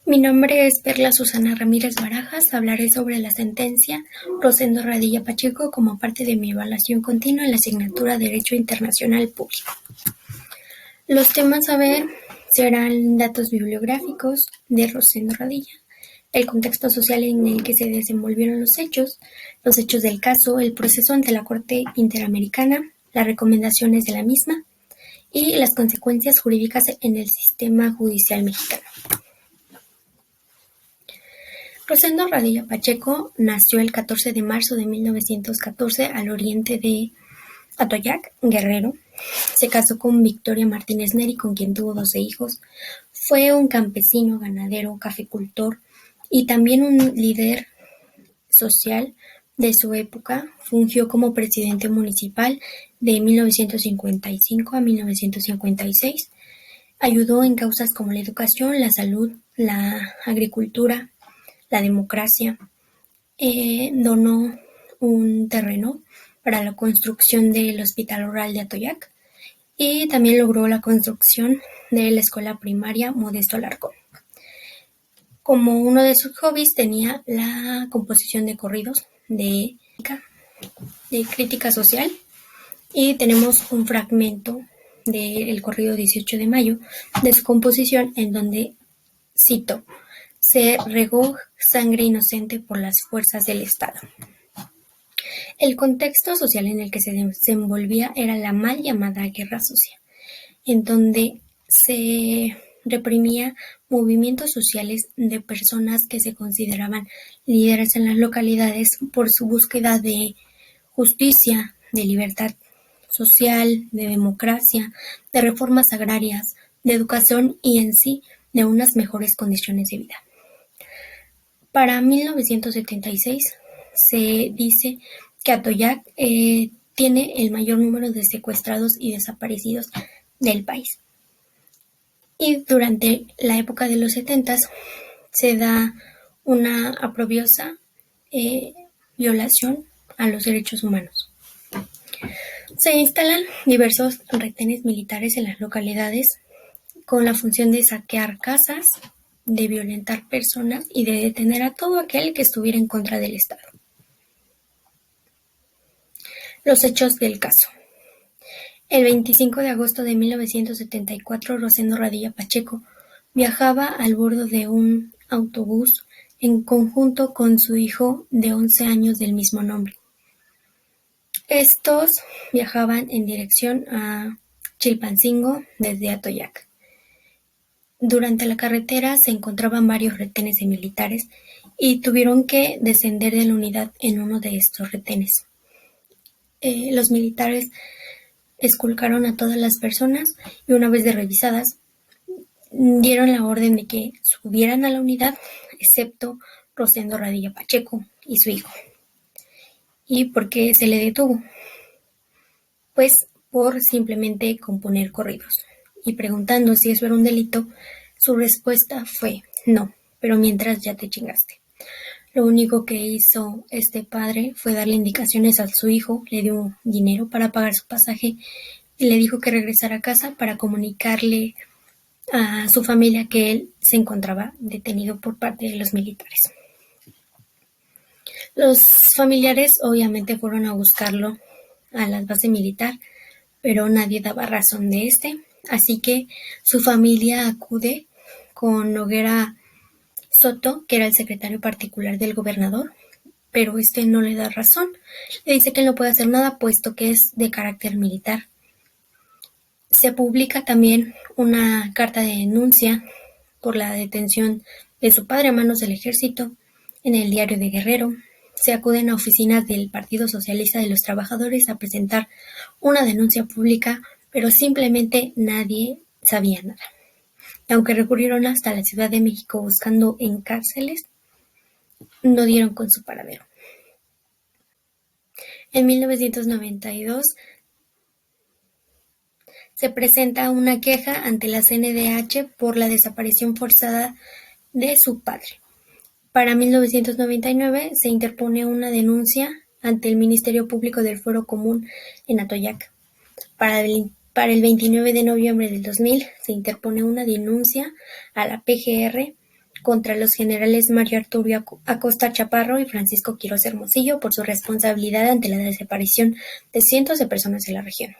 Mi nombre es Perla Susana Ramírez Barajas. Hablaré sobre la sentencia Rosendo Radilla Pacheco como parte de mi evaluación continua en la asignatura Derecho Internacional Público. Los temas a ver serán datos bibliográficos de Rosendo Radilla, el contexto social en el que se desenvolvieron los hechos del caso, el proceso ante la Corte Interamericana, las recomendaciones de la misma y las consecuencias jurídicas en el sistema judicial mexicano. Rosendo Radilla Pacheco nació el 14 de marzo de 1914 al oriente de Atoyac, Guerrero. Se casó con Victoria Martínez Neri, con quien tuvo 12 hijos. Fue un campesino, ganadero, caficultor y también un líder social de su época. Fungió como presidente municipal de 1955 a 1956. Ayudó en causas como la educación, la salud, la agricultura, la democracia. Donó un terreno para la construcción del Hospital Rural de Atoyac y también logró la construcción de la escuela primaria Modesto Alarcón. Como uno de sus hobbies tenía la composición de corridos de crítica social, y tenemos un fragmento del corrido 18 de mayo de su composición en donde cito: "Se regó sangre inocente por las fuerzas del Estado". El contexto social en el que se desenvolvía era la mal llamada guerra sucia, en donde se reprimía movimientos sociales de personas que se consideraban líderes en las localidades por su búsqueda de justicia, de libertad social, de democracia, de reformas agrarias, de educación y en sí de unas mejores condiciones de vida. Para 1976 se dice que Atoyac tiene el mayor número de secuestrados y desaparecidos del país. Y durante la época de los 70 se da una aprobiosa violación a los derechos humanos. Se instalan diversos retenes militares en las localidades con la función de saquear casas, de violentar personas y de detener a todo aquel que estuviera en contra del Estado. Los hechos del caso. El 25 de agosto de 1974, Rosendo Radilla Pacheco viajaba al bordo de un autobús en conjunto con su hijo de 11 años del mismo nombre. Estos viajaban en dirección a Chilpancingo desde Atoyac. Durante la carretera se encontraban varios retenes de militares y tuvieron que descender de la unidad en uno de estos retenes. Los militares esculcaron a todas las personas y una vez de revisadas dieron la orden de que subieran a la unidad excepto Rosendo Radilla Pacheco y su hijo. ¿Y por qué se le detuvo? Pues por simplemente componer corridos. Y preguntando si eso era un delito, su respuesta fue: no, pero mientras ya te chingaste. Lo único que hizo este padre fue darle indicaciones a su hijo, le dio dinero para pagar su pasaje y le dijo que regresara a casa para comunicarle a su familia que él se encontraba detenido por parte de los militares. Los familiares obviamente fueron a buscarlo a la base militar, pero nadie daba razón de así que su familia acude con Noguera Soto, que era el secretario particular del gobernador, pero no le da razón. Le dice que él no puede hacer nada puesto que es de carácter militar. Se publica también una carta de denuncia por la detención de su padre a manos del ejército en el Diario de Guerrero. Se acuden a oficinas del Partido Socialista de los Trabajadores a presentar una denuncia pública, pero simplemente nadie sabía nada. Y aunque recurrieron hasta la Ciudad de México buscando en cárceles, no dieron con su paradero. En 1992 se presenta una queja ante la CNDH por la desaparición forzada de su padre. Para 1999 se interpone una denuncia ante el Ministerio Público del Fuero Común en Atoyac. Para el 29 de noviembre del 2000 se interpone una denuncia a la PGR contra los generales Mario Arturo Acosta Chaparro y Francisco Quirós Hermosillo por su responsabilidad ante la desaparición de cientos de personas en la región.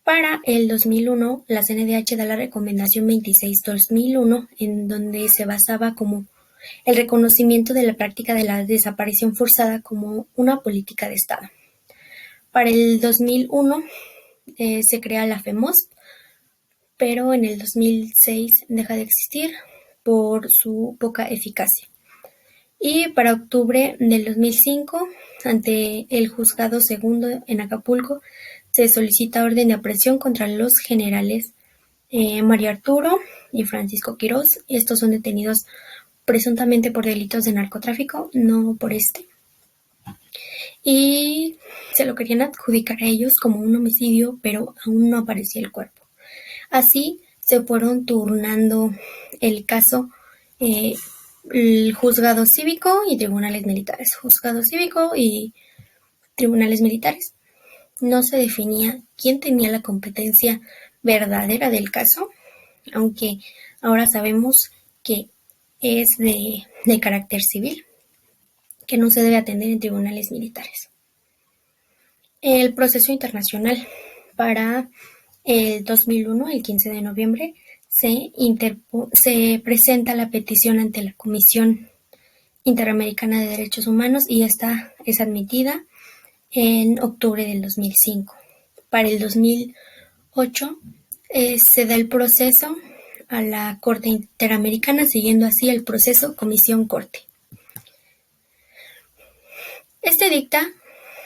Para el 2001, la CNDH da la Recomendación 26/2001, en donde se basaba como el reconocimiento de la práctica de la desaparición forzada como una política de Estado. Para el 2001 se crea la FEMOSP, pero en el 2006 deja de existir por su poca eficacia. Y para octubre del 2005, ante el Juzgado Segundo en Acapulco, se solicita orden de aprehensión contra los generales Mario Arturo y Francisco Quirós. Estos son detenidos presuntamente por delitos de narcotráfico, no por este. Y se lo querían adjudicar a ellos como un homicidio, pero aún no aparecía el cuerpo. Así se fueron turnando el caso el juzgado cívico y tribunales militares. Juzgado cívico y tribunales militares. No se definía quién tenía la competencia verdadera del caso, aunque ahora sabemos que es de carácter civil, que no se debe atender en tribunales militares. El proceso internacional. Para el 2001, el 15 de noviembre, se presenta la petición ante la Comisión Interamericana de Derechos Humanos y esta es admitida en octubre del 2005. Para el 2008 se da el proceso a la Corte Interamericana, siguiendo así el proceso Comisión-Corte. Este dicta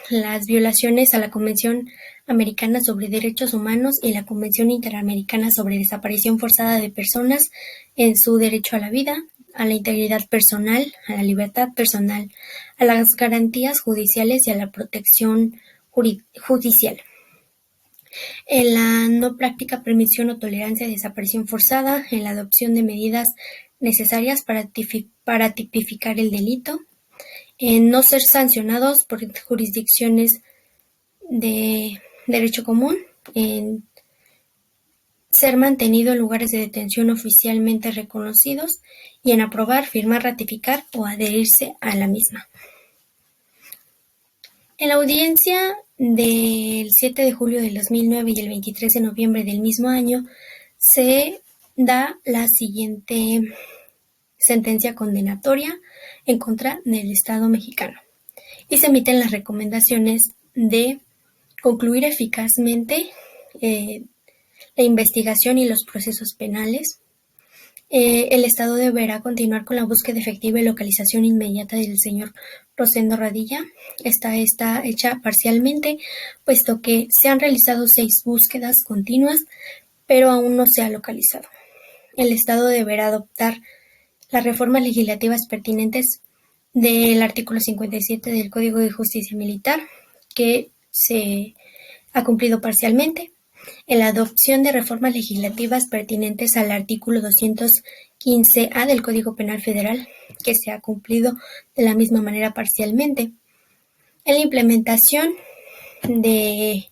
las violaciones a la Convención Americana sobre Derechos Humanos y la Convención Interamericana sobre Desaparición Forzada de Personas en su derecho a la vida, a la integridad personal, a la libertad personal, a las garantías judiciales y a la protección judicial. En la no práctica, permisión o tolerancia de desaparición forzada, en la adopción de medidas necesarias para tipificar el delito, en no ser sancionados por jurisdicciones de derecho común, en ser mantenido en lugares de detención oficialmente reconocidos y en aprobar, firmar, ratificar o adherirse a la misma. En la audiencia del 7 de julio del 2009 y el 23 de noviembre del mismo año se da la siguiente sentencia condenatoria en contra del Estado mexicano y se emiten las recomendaciones de concluir eficazmente la investigación y los procesos penales. El Estado deberá continuar con la búsqueda efectiva y localización inmediata del señor Rosendo Radilla. Está hecha parcialmente, puesto que se han realizado 6 búsquedas continuas, pero aún no se ha localizado. El Estado deberá adoptar las reformas legislativas pertinentes del artículo 57 del Código de Justicia Militar, que se ha cumplido parcialmente, en la adopción de reformas legislativas pertinentes al artículo 215A del Código Penal Federal, que se ha cumplido de la misma manera parcialmente, en la implementación de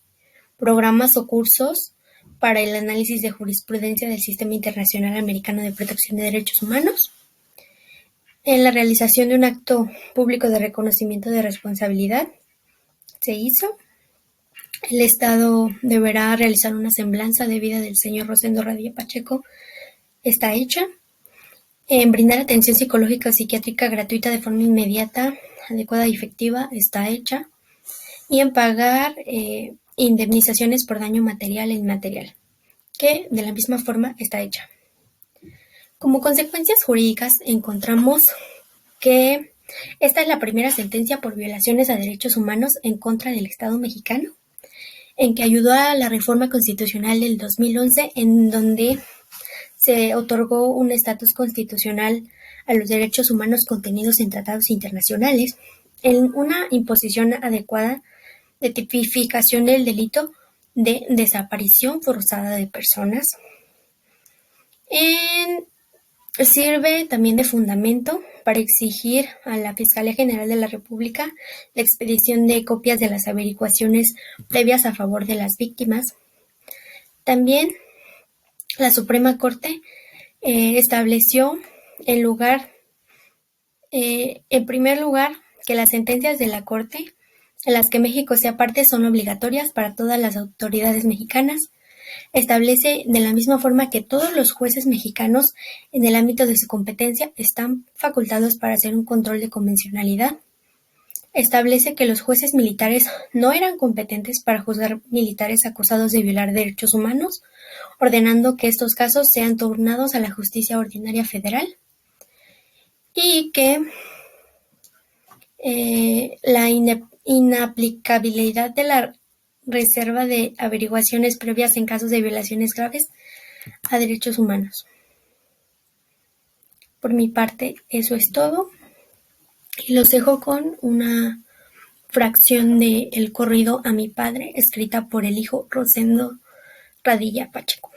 programas o cursos para el análisis de jurisprudencia del Sistema Internacional Americano de Protección de Derechos Humanos, en la realización de un acto público de reconocimiento de responsabilidad, se hizo. El Estado deberá realizar una semblanza de vida del señor Rosendo Radilla Pacheco, está hecha. En brindar atención psicológica o psiquiátrica gratuita de forma inmediata, adecuada y efectiva, está hecha. Y en pagar indemnizaciones por daño material e inmaterial, que de la misma forma está hecha. Como consecuencias jurídicas encontramos que esta es la primera sentencia por violaciones a derechos humanos en contra del Estado mexicano, en que ayudó a la reforma constitucional del 2011, en donde se otorgó un estatus constitucional a los derechos humanos contenidos en tratados internacionales, en una imposición adecuada de tipificación del delito de desaparición forzada de personas. Sirve también de fundamento para exigir a la Fiscalía General de la República la expedición de copias de las averiguaciones previas a favor de las víctimas. También la Suprema Corte Estableció en primer lugar, que las sentencias de la Corte en las que México sea parte son obligatorias para todas las autoridades mexicanas. Establece de la misma forma que todos los jueces mexicanos, en el ámbito de su competencia, están facultados para hacer un control de convencionalidad. Establece que los jueces militares no eran competentes para juzgar militares acusados de violar derechos humanos, ordenando que estos casos sean turnados a la justicia ordinaria federal, y que la inaplicabilidad de la reserva de averiguaciones previas en casos de violaciones graves a derechos humanos. Por mi parte, eso es todo. Y los dejo con una fracción de El corrido a mi padre, escrita por el hijo Rosendo Radilla Pacheco.